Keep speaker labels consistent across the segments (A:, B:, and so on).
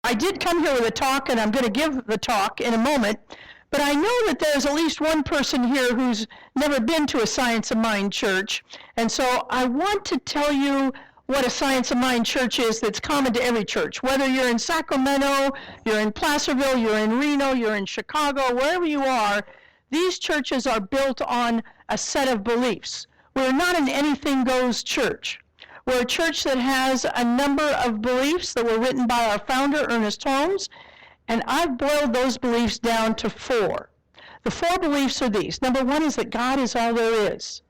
A: I did come here with a talk, and I'm going to give the talk in a moment, but I know that there's at least one person here who's never been to a Science of Mind church, and so I want to tell you what a Science of Mind church is that's common to every church. Whether you're in Sacramento, you're in Placerville, you're in Reno, you're in Chicago, wherever you are, these churches are built on a set of beliefs. We're not an anything goes church. We're a church that has a number of beliefs that were written by our founder, Ernest Holmes, and I've boiled those beliefs down to 4. The 4 beliefs are these. Number 1 is that God is all there is.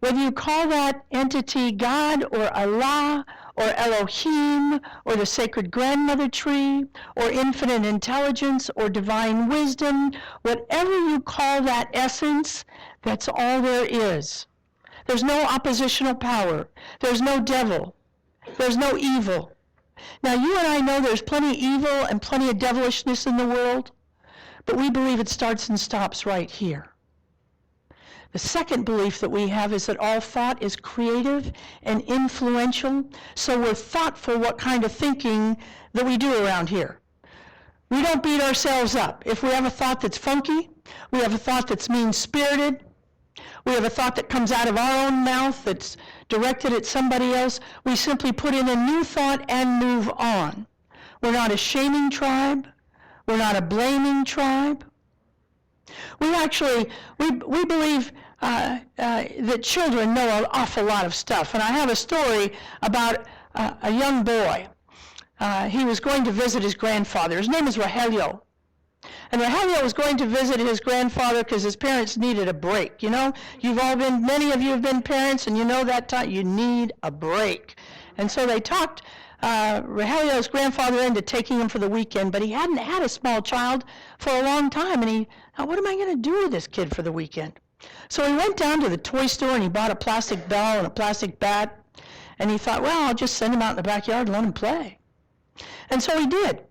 A: Whether you call that entity God or Allah or Elohim or the sacred grandmother tree or infinite intelligence or divine wisdom, whatever you call that essence, that's all there is. There's no oppositional power. There's no devil. There's no evil. Now, you and I know there's plenty of evil and plenty of devilishness in the world, but we believe it starts and stops right here. The second belief that we have is that all thought is creative and influential, so we're thoughtful what kind of thinking that we do around here. We don't beat ourselves up. If we have a thought that's funky, we have a thought that's mean-spirited, we have a thought that comes out of our own mouth that's directed at somebody else, we simply put in a new thought and move on. We're not a shaming tribe. We're not a blaming tribe. We believe that children know an awful lot of stuff. And I have a story about a young boy. He was going to visit his grandfather. His name is Rogelio. And Rogelio was going to visit his grandfather because his parents needed a break. You know, many of you have been parents, and you know that time you need a break. And so they talked Rogelio's grandfather into taking him for the weekend, but he hadn't had a small child for a long time, and what am I going to do with this kid for the weekend? So he went down to the toy store and he bought a plastic ball and a plastic bat, and he thought, well, I'll just send him out in the backyard and let him play. And so he did.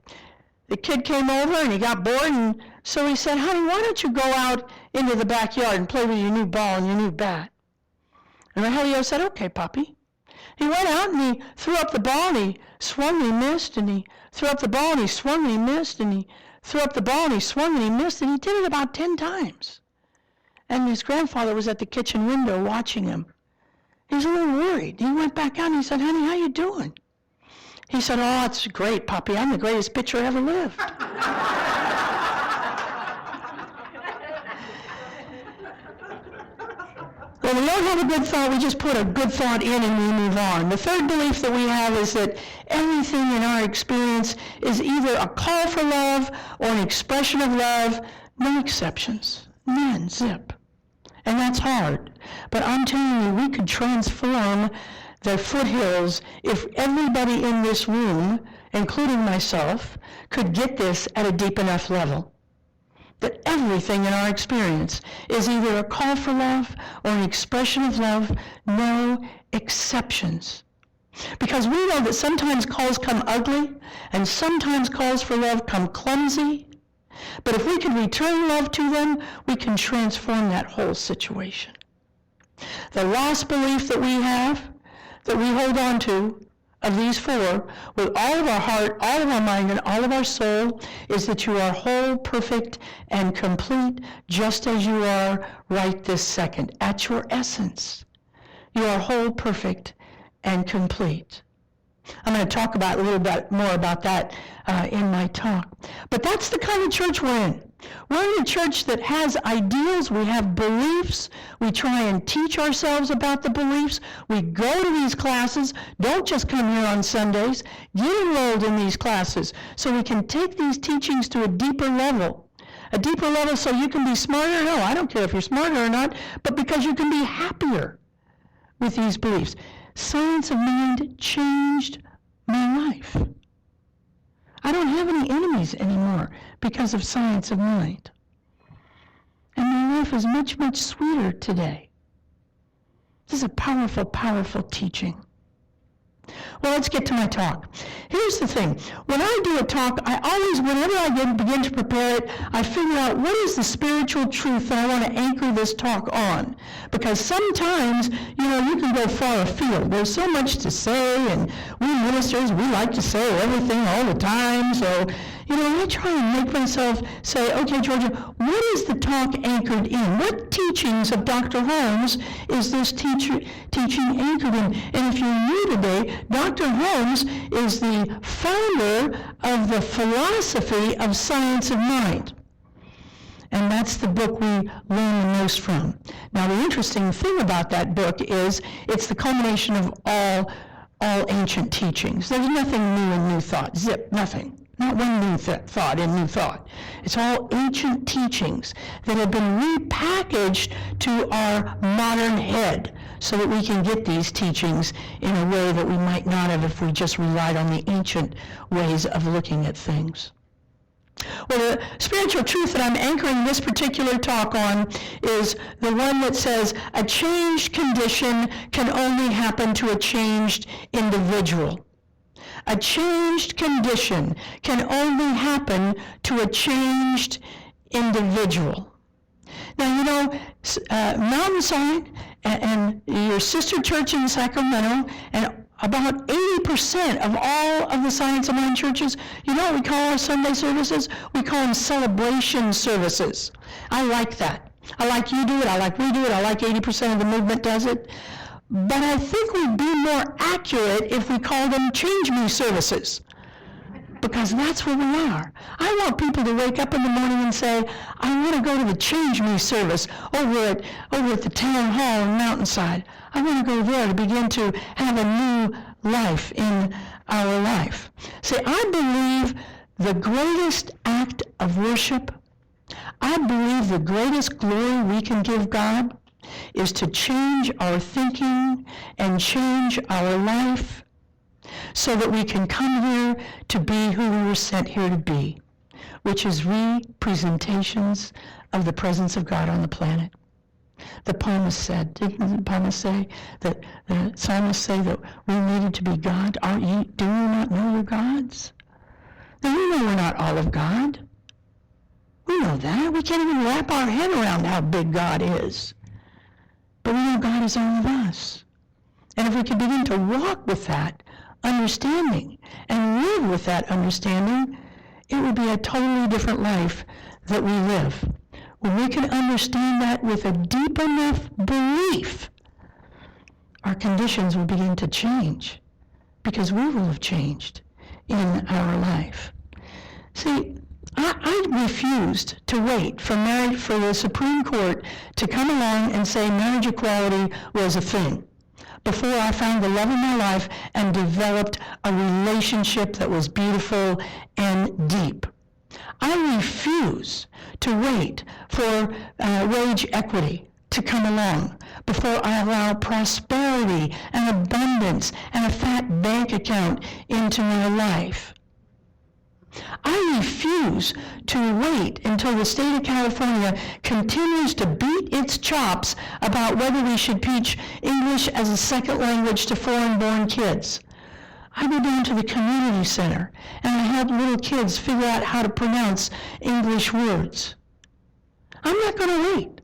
A: The kid came over and he got bored, and so he said, honey, why don't you go out into the backyard and play with your new ball and your new bat? And Rogelio said, okay, Papi. He went out and he threw up the ball and he swung and he missed, and he threw up the ball and he swung and he missed, and he threw up the ball and he swung and he missed, and he did it about 10 times. And his grandfather was at the kitchen window watching him. He was a little worried. He went back out and he said, honey, how you doing? He said, oh, it's great, Papi. I'm the greatest pitcher ever lived. When we don't have a good thought, we just put a good thought in and we move on. The third belief that we have is that everything in our experience is either a call for love or an expression of love, no exceptions. None, zip. And that's hard. But I'm telling you, we could transform the foothills if everybody in this room, including myself, could get this at a deep enough level. That everything in our experience is either a call for love or an expression of love, no exceptions. Because we know that sometimes calls come ugly, and sometimes calls for love come clumsy, but if we can return love to them, we can transform that whole situation. The last belief that we have, that we hold on to, of these 4, with all of our heart, all of our mind, and all of our soul, is that you are whole, perfect, and complete, just as you are right this second. At your essence, you are whole, perfect, and complete. I'm going to talk about a little bit more about that in my talk. But that's the kind of church we're in. We're in a church that has ideals. We have beliefs. We try and teach ourselves about the beliefs. We go to these classes. Don't just come here on Sundays. Get enrolled in these classes so we can take these teachings to a deeper level. A deeper level so you can be smarter. No, I don't care if you're smarter or not, but because you can be happier with these beliefs. Science of Mind changed my life. I don't have any enemies anymore because of Science of Mind. And my life is much, much sweeter today. This is a powerful, powerful teaching Well, let's get to my talk. Here's the thing. When I do a talk, I always, whenever I begin to prepare it, I figure out what is the spiritual truth that I want to anchor this talk on. Because sometimes, you can go far afield. There's so much to say, and we ministers, we like to say everything all the time. So, I try and make myself say, okay, Georgia, what is the talk anchored in? What teachings of Dr. Holmes is this teaching anchored in? And if you're new today, Dr. Holmes is the founder of the philosophy of science of mind. And that's the book we learn the most from. Now, the interesting thing about that book is it's the culmination of all ancient teachings. There's nothing new in New Thought. Zip, nothing. Not one new thought in New Thought. It's all ancient teachings that have been repackaged to our modern head so that we can get these teachings in a way that we might not have if we just relied on the ancient ways of looking at things. Well, the spiritual truth that I'm anchoring this particular talk on is the one that says a changed condition can only happen to a changed individual. A changed condition can only happen to a changed individual. Now, Mountainside and your sister church in Sacramento, and about 80% of all of the Science of Mind churches, what we call our Sunday services? We call them celebration services. I like that. I like you do it. I like we do it. I like 80% of the movement does it. But I think we'd be more accurate if we called them Change Me services, because that's what we are. I want people to wake up in the morning and say, I want to go to the Change Me service over at the town hall in Mountainside. I want to go there to begin to have a new life in our life. See, I believe the greatest act of worship, I believe the greatest glory we can give God is to change our thinking and change our life so that we can come here to be who we were sent here to be, which is representations of the presence of God on the planet. The psalmist said, didn't the psalmist say that we needed to be God? Do you not know your gods? Now, we know we're not all of God. We know that. We can't even wrap our head around how big God is. But we know God is all of us. And if we could begin to walk with that understanding and live with that understanding, it would be a totally different life that we live. When we can understand that with a deep enough belief, our conditions will begin to change because we will have changed in our life. See, I refused to wait for the Supreme Court to come along and say marriage equality was a thing before I found the love of my life and developed a relationship that was beautiful and deep. I refuse to wait for wage equity to come along before I allow prosperity and abundance and a fat bank account into my life. I refuse to wait until the state of California continues to beat its chops about whether we should teach English as a second language to foreign-born kids. I go down to the community center and I help little kids figure out how to pronounce English words. I'm not going to wait,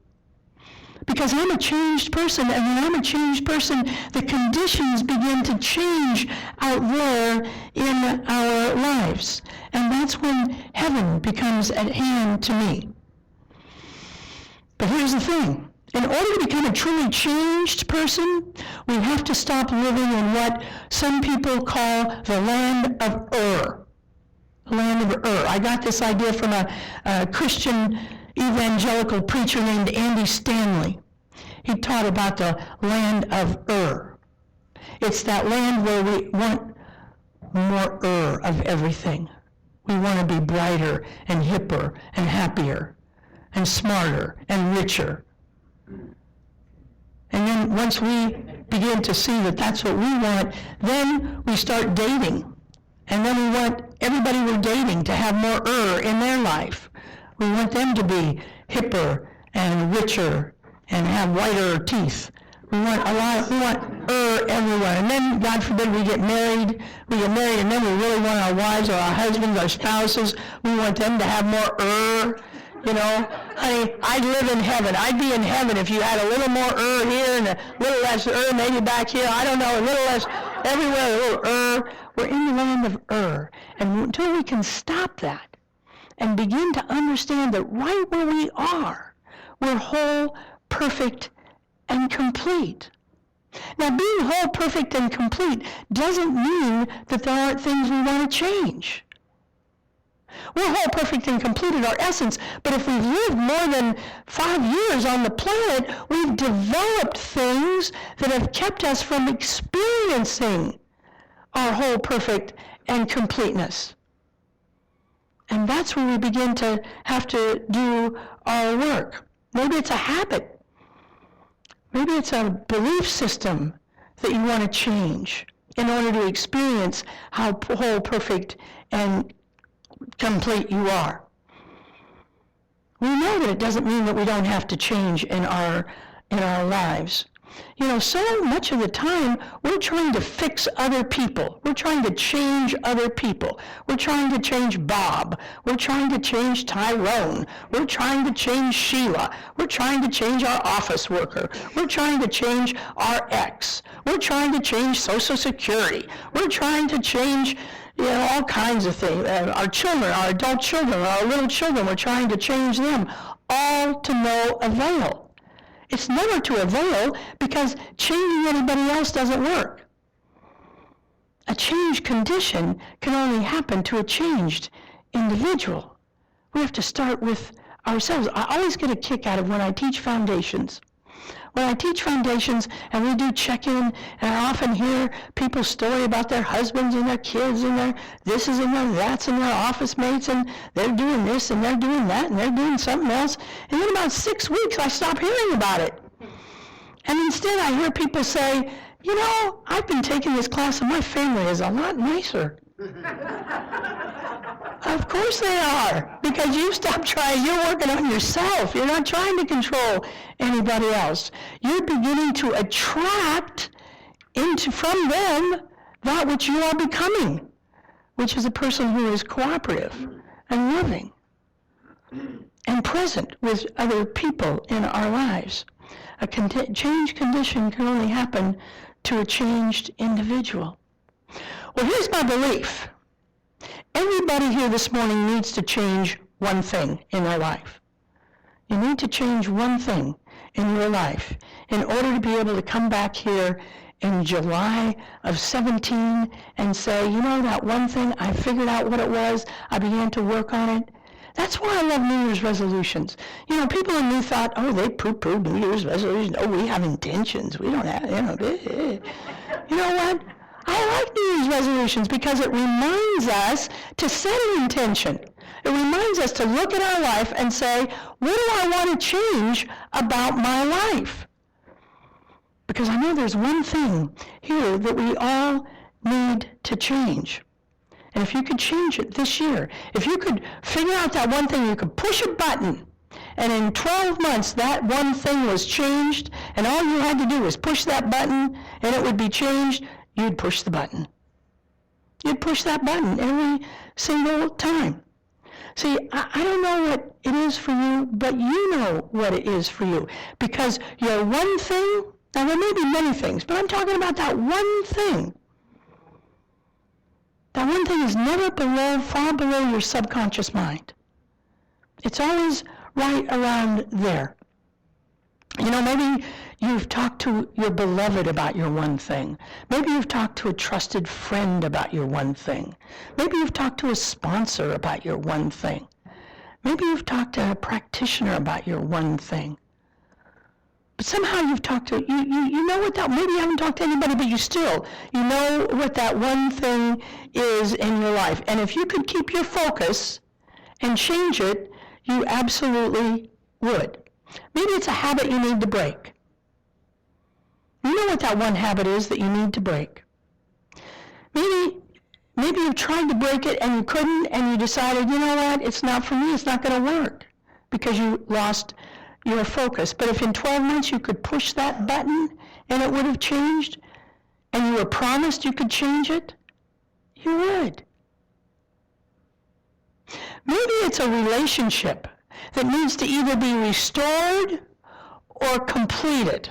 A: because I'm a changed person, and when I'm a changed person, the conditions begin to change out there in our lives. And that's when heaven becomes at hand to me. But here's the thing. In order to become a truly changed person, we have to stop living in what some people call the land of Ur. The land of Ur. I got this idea from a Christian evangelical preacher named Andy Stanley. He taught about the land of Ur. It's that land where we want more Ur of everything. We want to be brighter and hipper and happier and smarter and richer. And then once we begin to see that that's what we want, then we start dating. And then we want everybody we're dating to have more in their life. We want them to be hipper and richer and have whiter teeth. We want everywhere. And then, God forbid, we get married, and then we really want our wives or our husbands, our spouses, we want them to have more you know. Honey, I'd live in heaven. I'd be in heaven if you had a little more here and a little less maybe back here. I don't know, a little less everywhere, a little We're in the land of And until we can stop that and begin to understand that right where we are, we're whole, perfect, and complete. Now, being whole, perfect, and complete doesn't mean that there aren't things we want to change. We're whole, perfect, and complete at our essence, but if we've lived more than 5 years on the planet, we've developed things that have kept us from experiencing our whole, perfect, and completeness. And that's where we begin to have to do our work. Maybe it's a habit. Maybe it's a belief system that you want to change in order to experience how whole, perfect, and complete you are. We know that it doesn't mean that we don't have to change in our lives. You know, so much of the time, we're trying to fix other people. We're trying to change other people. We're trying to change Bob. We're trying to change Tyrone. We're trying to change Sheila. We're trying to change our office worker. We're trying to change our ex. We're trying to change Social Security. We're trying to change, you know, all kinds of things. Our children, our adult children, our little children, we're trying to change them, all to no avail. It's never to avail because changing anybody else doesn't work. A changed condition can only happen to a changed individual. We have to start with ourselves. I always get a kick out of when I teach foundations. When I teach foundations and we do check-in, and I often hear people's story about their husbands and their kids and their thises and their that's and their office mates, and they're doing this and they're doing that and they're doing something else. And in about 6 weeks, I stop hearing about it. And instead, I hear people say, you know, I've been taking this class and my family is a lot nicer. Of course they are, because you stopped trying. You're working on yourself. You're not trying to control anybody else. You're beginning to attract from them that which you are becoming, which is a person who is cooperative and loving and present with other people in our lives. A changed condition can only happen to a changed individual. Well, here's my belief. Everybody here this morning needs to change one thing in their life. You need to change one thing in your life in order to be able to come back here in July of 17 and say, you know, that one thing, I figured out what it was, I began to work on it. That's why I love New Year's resolutions. You know, people in New Thought, oh, they poo-poo New Year's resolutions. Oh, we have intentions. We don't have, you know. You know what? I like New Year's resolutions because it reminds us to set an intention. It reminds us to look at our life and say, what do I want to change about my life? Because I know there's one thing here that we all need to change. And if you could change it this year, if you could figure out that one thing, you could push a button, and in 12 months that one thing was changed, and all you had to do was push that button, and it would be changed, you'd push the button. You'd push that button every single time. See, I don't know what it is for you, but you know what it is for you. Because your one thing, now there may be many things, but I'm talking about that one thing. That one thing is never far below your subconscious mind. It's always right around there. You know, maybe you've talked to your beloved about your one thing. Maybe you've talked to a trusted friend about your one thing. Maybe you've talked to a sponsor about your one thing. Maybe you've talked to a practitioner about your one thing. But somehow you've talked to, you know what that, maybe you haven't talked to anybody, but you know what that one thing is in your life. And if you could keep your focus and change it, you absolutely would. Maybe it's a habit you need to break. You know what that one habit is that you need to break. Maybe you've tried to break it and you couldn't, and you decided, you know what, it's not for me, it's not going to work, because you lost your focus. But if in 12 months you could push that button and it would have changed, and you were promised you could change it, you would. Maybe it's a relationship that needs to either be restored or completed.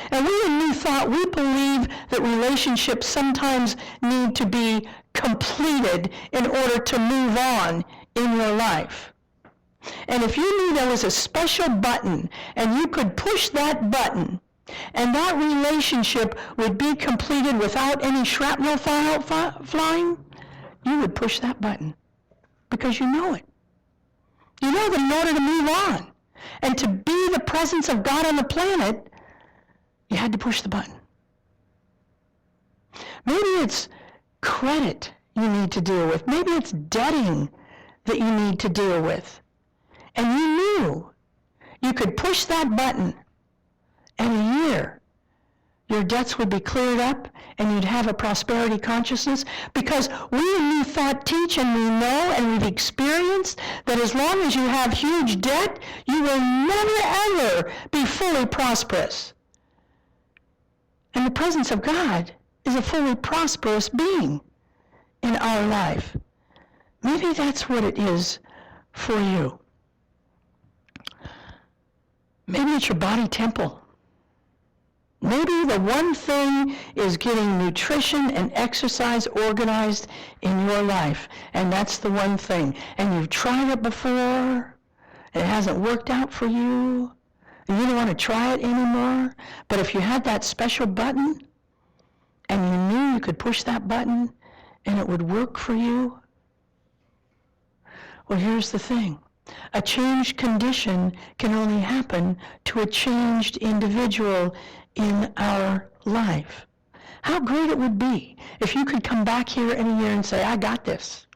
A: And we in New Thought, we believe that relationships sometimes need to be completed in order to move on in your life. And if you knew there was a special button and you could push that button and that relationship would be completed without any shrapnel flying, you would push that button because you know it. You know that in order to move on and to be the presence of God on the planet, you had to push the button. Maybe it's credit you need to deal with. Maybe it's debting that you need to deal with. And you knew you could push that button, and in a year, your debts would be cleared up, and you'd have a prosperity consciousness, because we in New Thought teach, and we know, and we've experienced that as long as you have huge debt, you will never, ever be fully prosperous. And the presence of God is a fully prosperous being in our life. Maybe that's what it is for you. Maybe it's your body temple. Maybe the one thing is getting nutrition and exercise organized in your life, and that's the one thing. And you've tried it before, and it hasn't worked out for you, and you don't want to try it anymore. But if you had that special button, and you knew you could push that button, and it would work for you, well, here's the thing. A changed condition can only happen to a changed individual in our life. How great it would be if you could come back here in a year and say, I got this.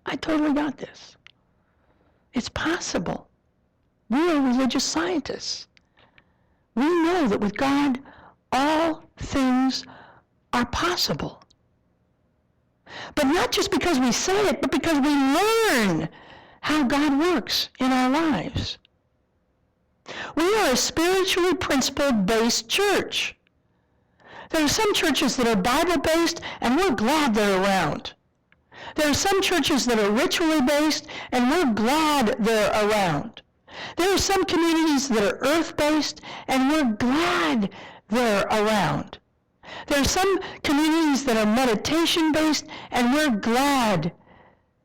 A: I totally got this. It's possible. We are religious scientists. We know that with God, all things are possible. But not just because we say it, but because we learn how God works in our lives. We are a spiritually principle-based church. There are some churches that are Bible-based, and we're glad they're around. There are some churches that are ritually-based, and we're glad they're around. There are some communities that are earth-based, and we're glad they're around. There are some communities that are meditation-based, and we're glad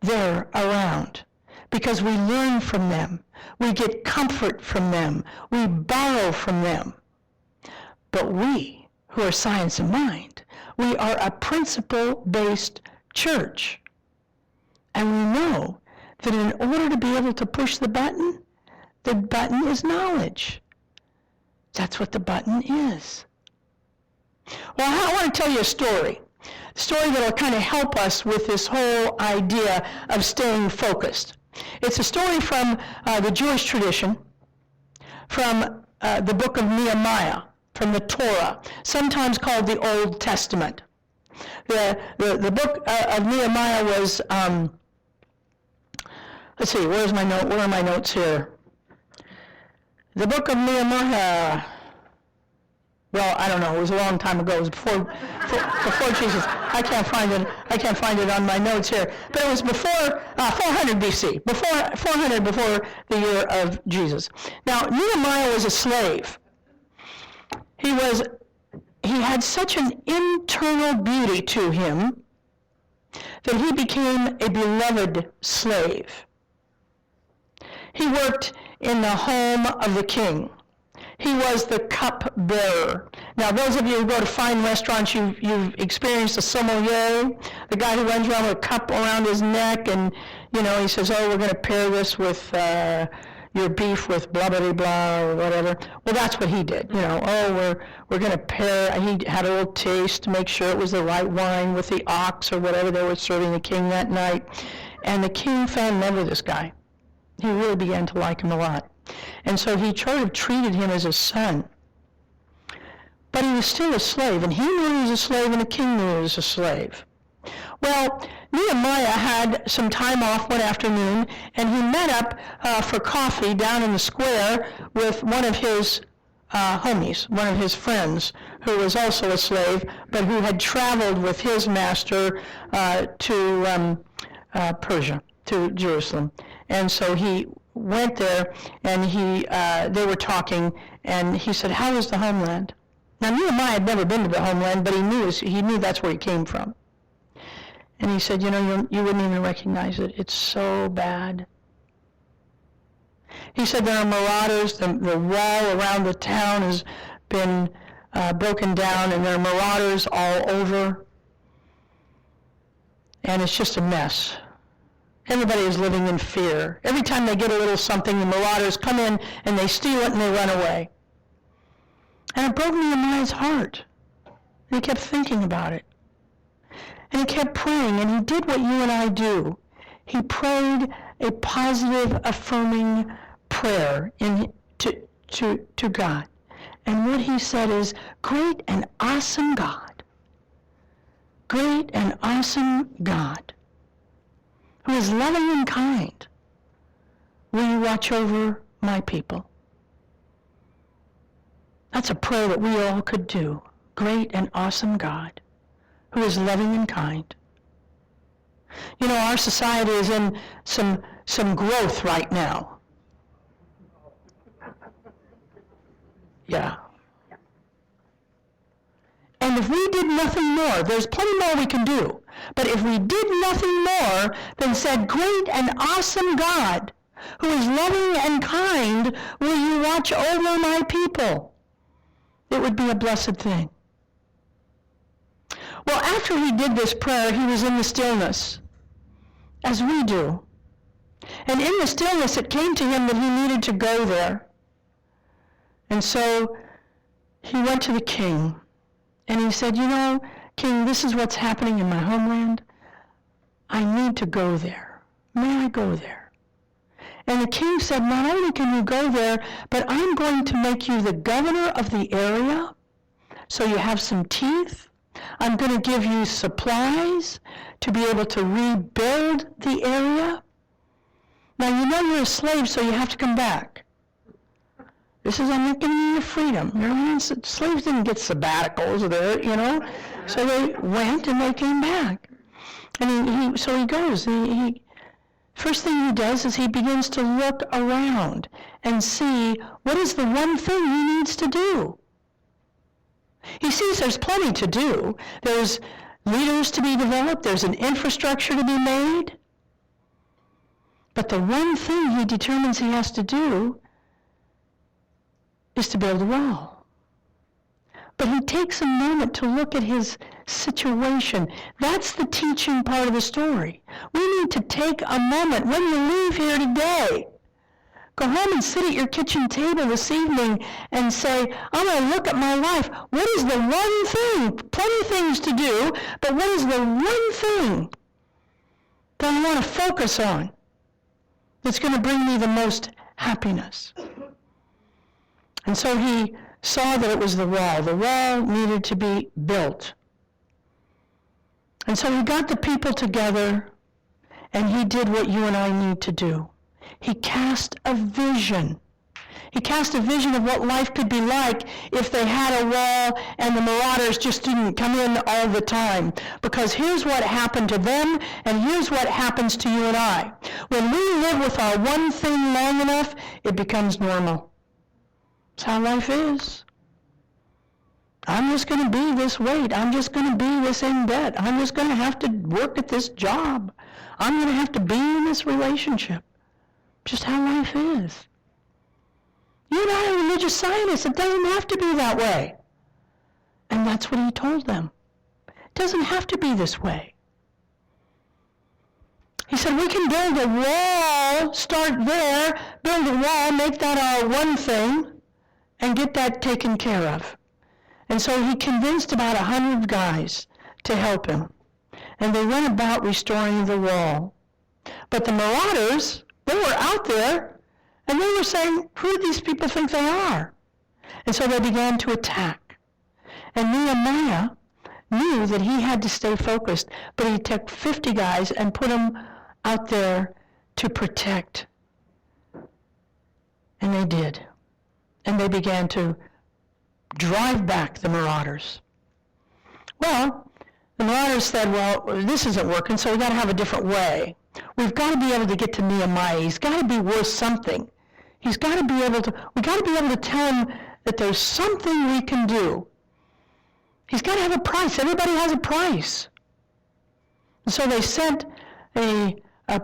A: they're around. Because we learn from them. We get comfort from them. We borrow from them. But we, who are Science of Mind, we are a principle-based church. And we know that in order to be able to push the button is knowledge. That's what the button is. Well, I want to tell you a story that will kind of help us with this whole idea of staying focused. It's a story from the Jewish tradition, from the book of Nehemiah, from the Torah, sometimes called the Old Testament. The book of Nehemiah was, let's see, where are my notes here? The book of Nehemiah, well, I don't know, it was a long time ago. It was before Jesus. I can't find it on my notes here. But it was before 400 BC, before the year of Jesus. Now, Nehemiah was a slave. He had such an internal beauty to him that he became a beloved slave. He worked in the home of the king. He was the cup-bearer. Now, those of you who go to fine restaurants, you've experienced a sommelier, the guy who runs around with a cup around his neck, and, he says, oh, we're going to pair this with your beef with blah, blah, blah, or whatever. Well, that's what he did. We're going to pair, he had a little taste to make sure it was the right wine with the ox or whatever they were serving the king that night. And the king fell in love with this guy. He really began to like him a lot. And so he sort of treated him as a son. But he was still a slave, and he knew he was a slave, and the king knew he was a slave. Well, Nehemiah had some time off one afternoon, and he met up for coffee down in the square with one of his homies, one of his friends, who was also a slave, but who had traveled with his master to Persia, to Jerusalem. And so he went there, and they were talking, and he said, "How is the homeland?" Now, Nehemiah had never been to the homeland, but he knew that's where he came from. And he said, "You wouldn't even recognize it. It's so bad." He said there are marauders. The wall around the town has been broken down, and there are marauders all over. And it's just a mess. Everybody is living in fear. Every time they get a little something, the marauders come in and they steal it and they run away. And it broke Nehemiah's heart. And he kept thinking about it. And he kept praying, and he did what you and I do. He prayed a positive, affirming prayer to God. And what he said is, "Great and awesome God, great and awesome God, who is loving and kind, will you watch over my people?" That's a prayer that we all could do. Great and awesome God, who is loving and kind. You know, our society is in some growth right now. Yeah. And if we did nothing more, there's plenty more we can do. But if we did nothing more than said, "Great and awesome God, who is loving and kind, will you watch over my people?" it would be a blessed thing. Well, after he did this prayer, he was in the stillness, as we do. And in the stillness, it came to him that he needed to go there. And so he went to the king, and he said, "You know, King, this is what's happening in my homeland. I need to go there. May I go there?" And the king said, "Not only can you go there, but I'm going to make you the governor of the area, so you have some teeth. I'm going to give you supplies to be able to rebuild the area. Now, you know you're a slave, so you have to come back. I'm not giving you your freedom." You know, slaves didn't get sabbaticals there, you know. So they went and they came back. And so he goes. First thing he does is he begins to look around and see what is the one thing he needs to do. He sees there's plenty to do. There's leaders to be developed. There's an infrastructure to be made. But the one thing he determines he has to do is to build a wall. But he takes a moment to look at his situation. That's the teaching part of the story. We need to take a moment when you leave here today. Go home and sit at your kitchen table this evening and say, "I'm going to look at my life. What is the one thing? Plenty of things to do, but what is the one thing that I want to focus on that's going to bring me the most happiness?" And so he saw that it was the wall. The wall needed to be built. And so he got the people together, and he did what you and I need to do. He cast a vision. He cast a vision of what life could be like if they had a wall and the marauders just didn't come in all the time. Because here's what happened to them, and here's what happens to you and I. When we live with our one thing long enough, it becomes normal. That's how life is. I'm just going to be this weight. I'm just going to be this in debt. I'm just going to have to work at this job. I'm going to have to be in this relationship. Just how life is. You and I are religious scientists. It doesn't have to be that way. And that's what he told them. It doesn't have to be this way. He said, we can build a wall, start there, build a wall, make that our one thing, and get that taken care of. And so he convinced about 100 guys to help him. And they went about restoring the wall. But the marauders, they were out there, and they were saying, who do these people think they are? And so they began to attack. And Nehemiah knew that he had to stay focused, but he took 50 guys and put them out there to protect. And they did. And they began to drive back the marauders. Well, the marauders said, well, this isn't working, so we've got to have a different way. We've got to be able to get to Nehemiah. He's got to be worth something. We've got to be able to tell him that there's something we can do. He's got to have a price. Everybody has a price. And so they sent a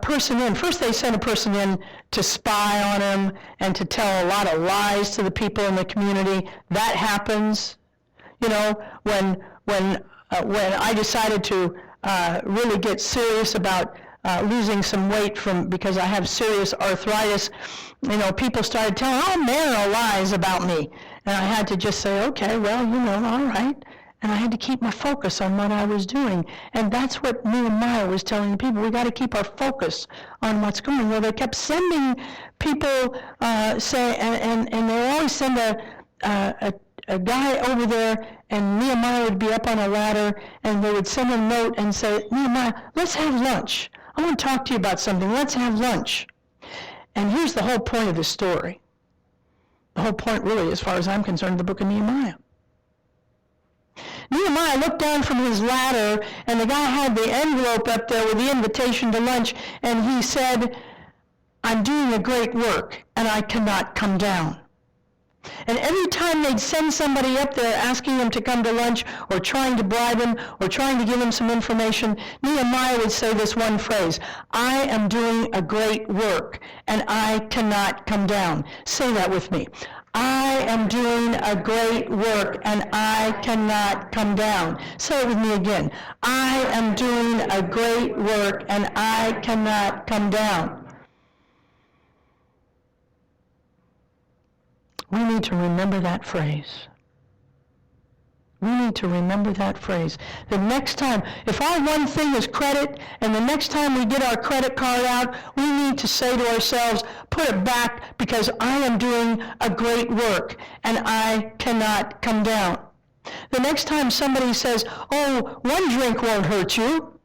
A: person in. First they sent a person in to spy on him and to tell a lot of lies to the people in the community. That happens. You know, when I decided to really get serious about losing some weight because I have serious arthritis, you know, people started telling all manner of lies about me. And I had to just say, okay, well, you know, all right. And I had to keep my focus on what I was doing. And that's what Nehemiah was telling the people. We got to keep our focus on what's going on. Well, they kept sending people, and they always send a guy over there, and Nehemiah would be up on a ladder, and they would send a note and say, Nehemiah, let's have lunch. I want to talk to you about something. Let's have lunch. And here's the whole point of the story. The whole point, really, as far as I'm concerned, of the book of Nehemiah. Nehemiah looked down from his ladder, and the guy had the envelope up there with the invitation to lunch, and he said, I'm doing a great work, and I cannot come down. And every time they'd send somebody up there asking them to come to lunch, or trying to bribe him, or trying to give him some information, Nehemiah would say this one phrase, I am doing a great work, and I cannot come down. Say that with me. I am doing a great work, and I cannot come down. Say it with me again. I am doing a great work, and I cannot come down. We need to remember that phrase. We need to remember that phrase. The next time, if our one thing is credit, and the next time we get our credit card out, we need to say to ourselves, put it back because I am doing a great work and I cannot come down. The next time somebody says, oh, one drink won't hurt you,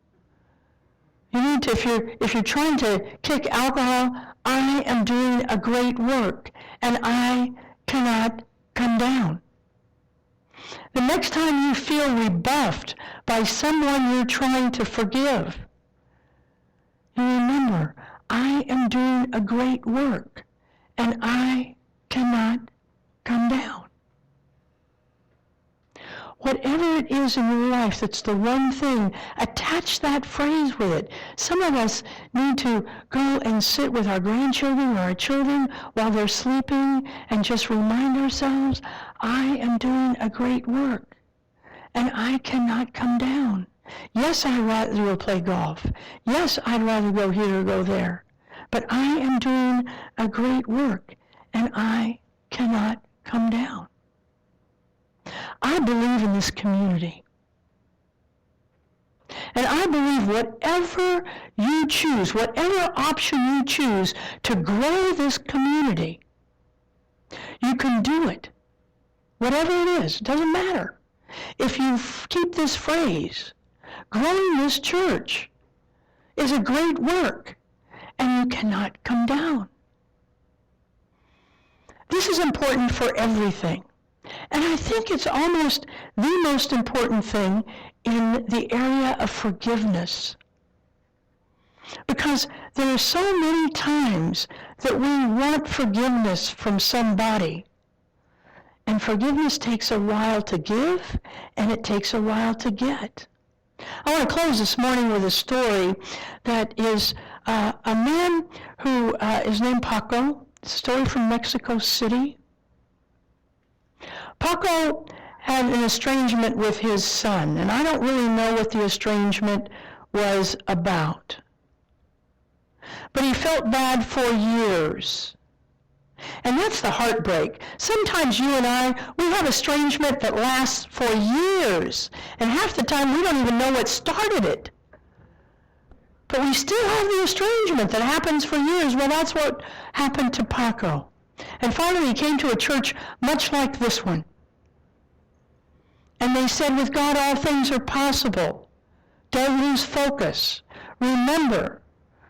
A: you need to, if you're trying to kick alcohol, I am doing a great work and I cannot come down. The next time you feel rebuffed by someone you're trying to forgive, you remember, I am doing a great work, and I cannot come down. Whatever it is in your life that's the one thing, attach that phrase with it. Some of us need to go and sit with our grandchildren or our children while they're sleeping and just remind ourselves, I am doing a great work and I cannot come down. Yes, I'd rather go play golf. Yes, I'd rather go here or go there. But I am doing a great work and I cannot come down. I believe in this community. And I believe whatever you choose, whatever option you choose to grow this community, you can do it. Whatever it is, it doesn't matter. If you keep this phrase, growing this church is a great work, and you cannot come down. This is important for everything. And I think it's almost the most important thing in the area of forgiveness. Because there are so many times that we want forgiveness from somebody. And forgiveness takes a while to give, and it takes a while to get. I want to close this morning with a story that is a man who is named Paco. It's a story from Mexico City. Paco had an estrangement with his son, and I don't really know what the estrangement was about. But he felt bad for years. And that's the heartbreak. Sometimes you and I, we have estrangement that lasts for years, and half the time we don't even know what started it. But we still have the estrangement that happens for years. Well, that's what happened to Paco. And finally he came to a church much like this one. And they said, with God all things are possible. Don't lose focus. Remember,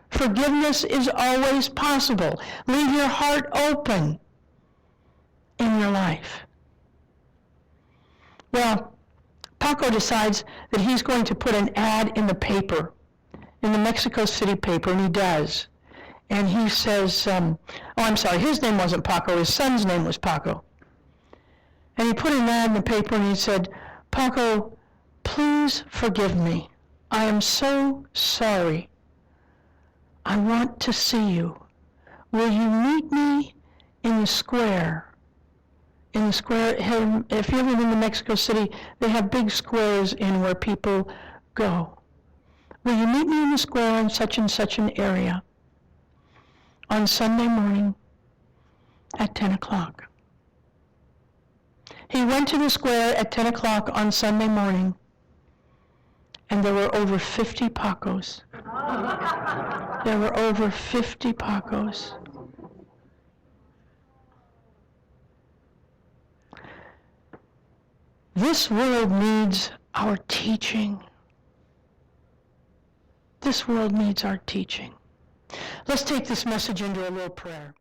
A: forgiveness is always possible. Leave your heart open in your life. Well, Paco decides that he's going to put an ad in the paper, in the Mexico City paper, and he does. And he says, his name wasn't Paco, his son's name was Paco. And he put an ad in the paper and he said, Paco, please forgive me. I am so sorry. I want to see you. Will you meet me in the square? In the square, if you ever been to Mexico City, they have big squares in where people go. Will you meet me in the square in such and such an area on Sunday morning at 10 o'clock? He went to the square at 10 o'clock on Sunday morning, and there were over 50 Pacos. There were over 50 Pacos. This world needs our teaching. This world needs our teaching. Let's take this message into a little prayer.